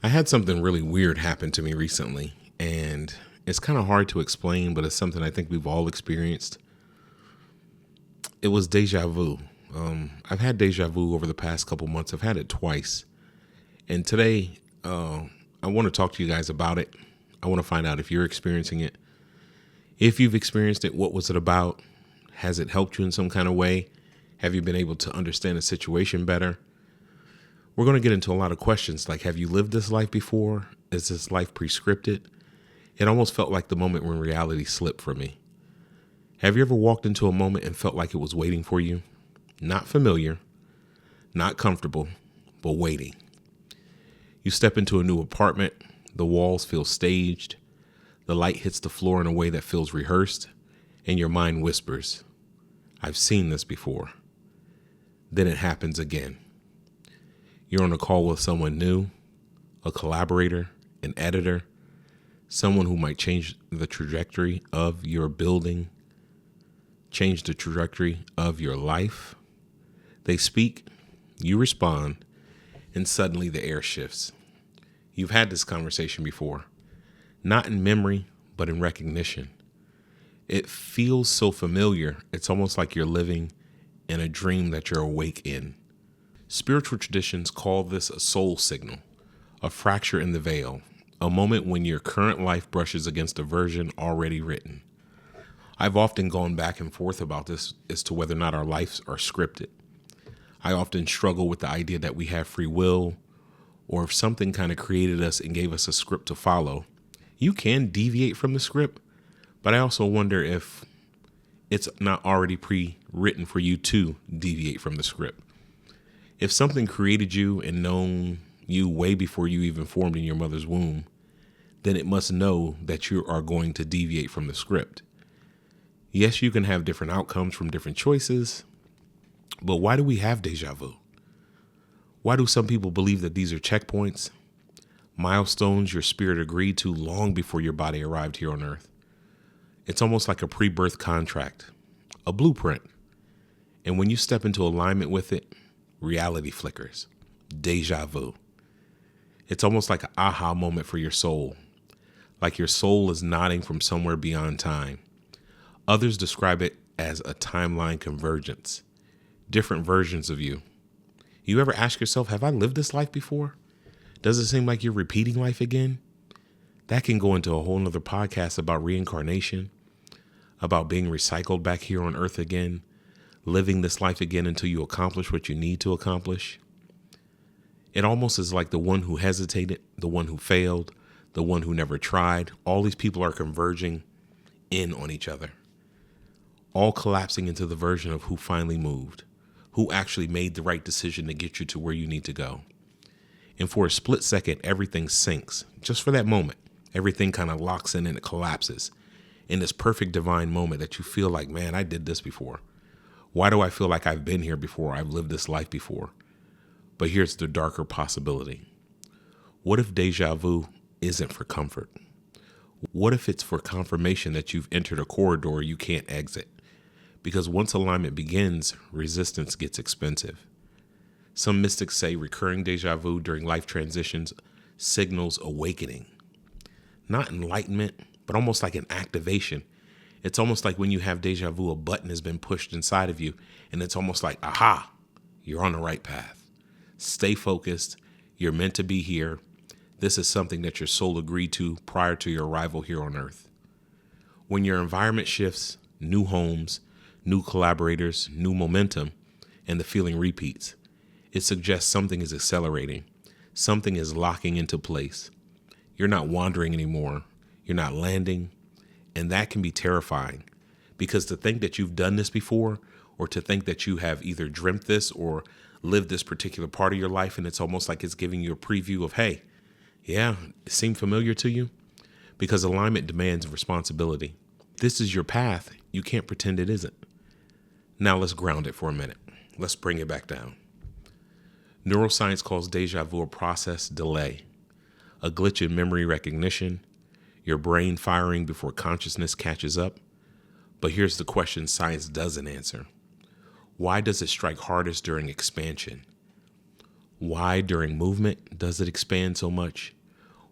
I had something really weird happen to me recently, and it's kind of hard to explain, but it's something I think we've all experienced. It was deja vu. I've had deja vu over the past couple months. I've had it twice. And today, I want to talk to you guys about it. I want to find out if you're experiencing it. If you've experienced it, what was it about? Has it helped you in some kind of way? Have you been able to understand the situation better? We're going to get into a lot of questions like, have you lived this life before? Is this life prescripted? It almost felt like the moment when reality slipped for me. Have you ever walked into a moment and felt like it was waiting for you? Not familiar, not comfortable, but waiting. You step into a new apartment, the walls feel staged, the light hits the floor in a way that feels rehearsed, and your mind whispers, I've seen this before. Then it happens again. You're on a call with someone new, a collaborator, an editor, someone who might change the trajectory of your building, change the trajectory of your life. They speak, you respond, and suddenly the air shifts. You've had this conversation before, not in memory, but in recognition. It feels so familiar, it's almost like you're living in a dream that you're awake in. Spiritual traditions call this a soul signal, a fracture in the veil, a moment when your current life brushes against a version already written. I've often gone back and forth about this as to whether or not our lives are scripted. I often struggle with the idea that we have free will, or if something kind of created us and gave us a script to follow. You can deviate from the script, but I also wonder if it's not already pre-written for you to deviate from the script. If something created you and known you way before you even formed in your mother's womb, then it must know that you are going to deviate from the script. Yes, you can have different outcomes from different choices, but why do we have deja vu? Why do some people believe that these are checkpoints, milestones your spirit agreed to long before your body arrived here on earth? It's almost like a pre-birth contract, a blueprint. And when you step into alignment with it, reality flickers. Deja vu. It's almost like an aha moment for your soul, like your soul is nodding from somewhere beyond time. Others describe it as a timeline convergence, different versions of you. You ever ask yourself, have I lived this life before? Does it seem like you're repeating life again? That can go into a whole nother podcast about reincarnation, about being recycled back here on earth again, living this life again until you accomplish what you need to accomplish. It almost is like the one who hesitated, the one who failed, the one who never tried. All these people are converging in on each other, all collapsing into the version of who finally moved, who actually made the right decision to get you to where you need to go. And for a split second, everything sinks. Just for that moment, everything kind of locks in and it collapses in this perfect divine moment that you feel like, man, I did this before. Why do I feel like I've been here before? I've lived this life before. But here's the darker possibility. What if deja vu isn't for comfort? What if it's for confirmation that you've entered a corridor you can't exit? Because once alignment begins, resistance gets expensive. Some mystics say recurring deja vu during life transitions signals awakening. Not enlightenment, but almost like an activation. It's almost like when you have deja vu, a button has been pushed inside of you, and it's almost like, aha, you're on the right path. Stay focused. You're meant to be here. This is something that your soul agreed to prior to your arrival here on earth. When your environment shifts, new homes, new collaborators, new momentum, and the feeling repeats, it suggests something is accelerating. Something is locking into place. You're not wandering anymore. You're not landing. And that can be terrifying, because to think that you've done this before, or to think that you have either dreamt this or lived this particular part of your life, and it's almost like it's giving you a preview of, hey, yeah, it seemed familiar to you, because alignment demands responsibility. This is your path. You can't pretend it isn't. Now let's ground it for a minute. Let's bring it back down. Neuroscience calls deja vu a process delay, a glitch in memory recognition, your brain firing before consciousness catches up. But here's the question science doesn't answer. Why does it strike hardest during expansion? Why during movement does it expand so much?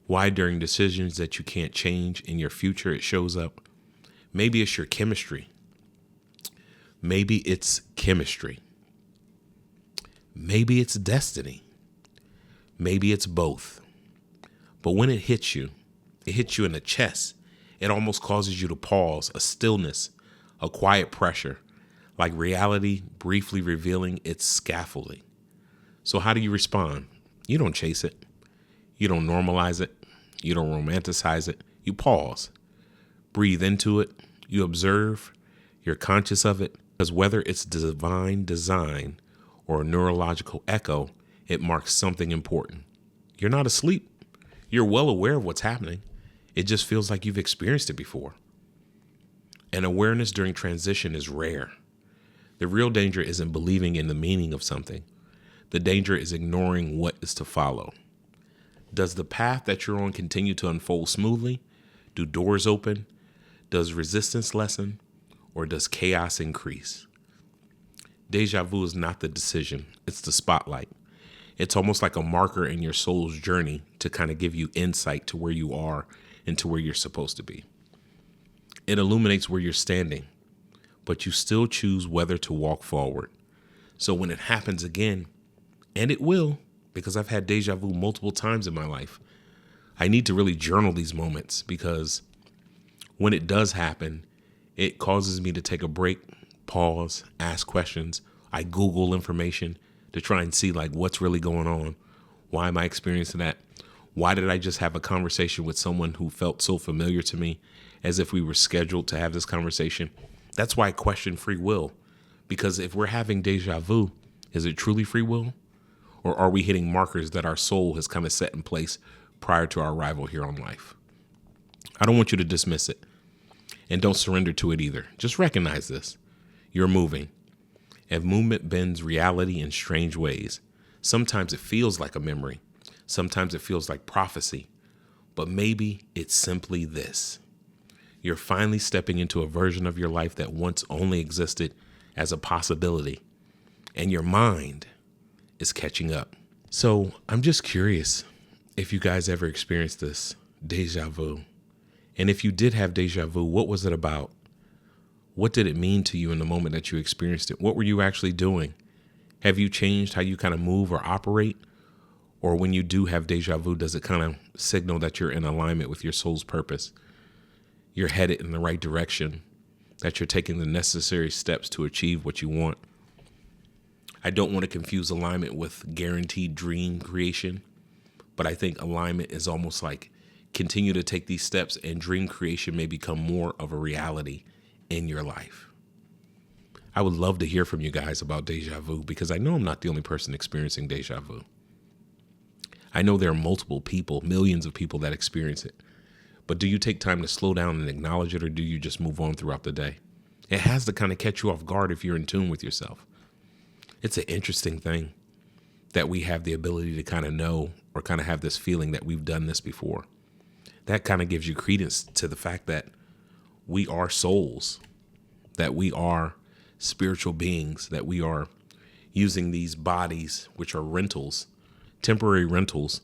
Why during decisions that you can't change in your future it shows up? Maybe it's your chemistry. Maybe it's chemistry. Maybe it's destiny. Maybe it's both. But when it hits you in the chest. It almost causes you to pause, a stillness, a quiet pressure, like reality briefly revealing its scaffolding. So how do you respond? You don't chase it. You don't normalize it. You don't romanticize it. You pause. Breathe into it. You observe. You're conscious of it. Because whether it's divine design or a neurological echo, it marks something important. You're not asleep. You're well aware of what's happening. It just feels like you've experienced it before. And awareness during transition is rare. The real danger isn't believing in the meaning of something. The danger is ignoring what is to follow. Does the path that you're on continue to unfold smoothly? Do doors open? Does resistance lessen? Or does chaos increase? Deja vu is not the decision. It's the spotlight. It's almost like a marker in your soul's journey to kind of give you insight to where you are and to where you're supposed to be. It illuminates where you're standing, but you still choose whether to walk forward. So when it happens again, and it will, because I've had deja vu multiple times in my life, I need to really journal these moments, because when it does happen, it causes me to take a break, pause, ask questions. I Google information to try and see like what's really going on. Why am I experiencing that? Why did I just have a conversation with someone who felt so familiar to me, as if we were scheduled to have this conversation? That's why I question free will, because if we're having deja vu, is it truly free will? Or are we hitting markers that our soul has kind of set in place prior to our arrival here on life? I don't want you to dismiss it, and don't surrender to it either. Just recognize this. You're moving, and movement bends reality in strange ways. Sometimes it feels like a memory. Sometimes it feels like prophecy, but maybe it's simply this. You're finally stepping into a version of your life that once only existed as a possibility, and your mind is catching up. So I'm just curious if you guys ever experienced this deja vu. And if you did have deja vu, what was it about? What did it mean to you in the moment that you experienced it? What were you actually doing? Have you changed how you kind of move or operate? Or when you do have deja vu, does it kind of signal that you're in alignment with your soul's purpose? You're headed in the right direction, that you're taking the necessary steps to achieve what you want. I don't want to confuse alignment with guaranteed dream creation, but I think alignment is almost like continue to take these steps and dream creation may become more of a reality in your life. I would love to hear from you guys about deja vu, because I know I'm not the only person experiencing deja vu. I know there are multiple people, millions of people that experience it. But do you take time to slow down and acknowledge it, or do you just move on throughout the day? It has to kind of catch you off guard if you're in tune with yourself. It's an interesting thing that we have the ability to kind of know or kind of have this feeling that we've done this before. That kind of gives you credence to the fact that we are souls, that we are spiritual beings, that we are using these bodies, which are rentals, temporary rentals,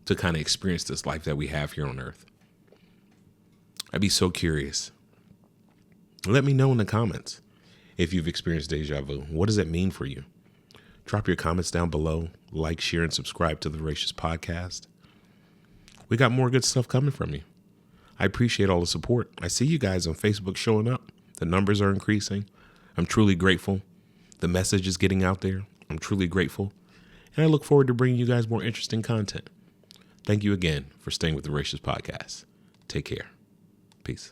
to kind of experience this life that we have here on earth. I'd be so curious. Let me know in the comments if you've experienced deja vu. What does it mean for you? Drop your comments down below. Like, share, and subscribe to the Rehearsed podcast. We got more good stuff coming from you. I appreciate all the support. I see you guys on Facebook showing up. The numbers are increasing. I'm truly grateful. The message is getting out there. I'm truly grateful. And I look forward to bringing you guys more interesting content. Thank you again for staying with the Rehearsed podcast. Take care. Peace.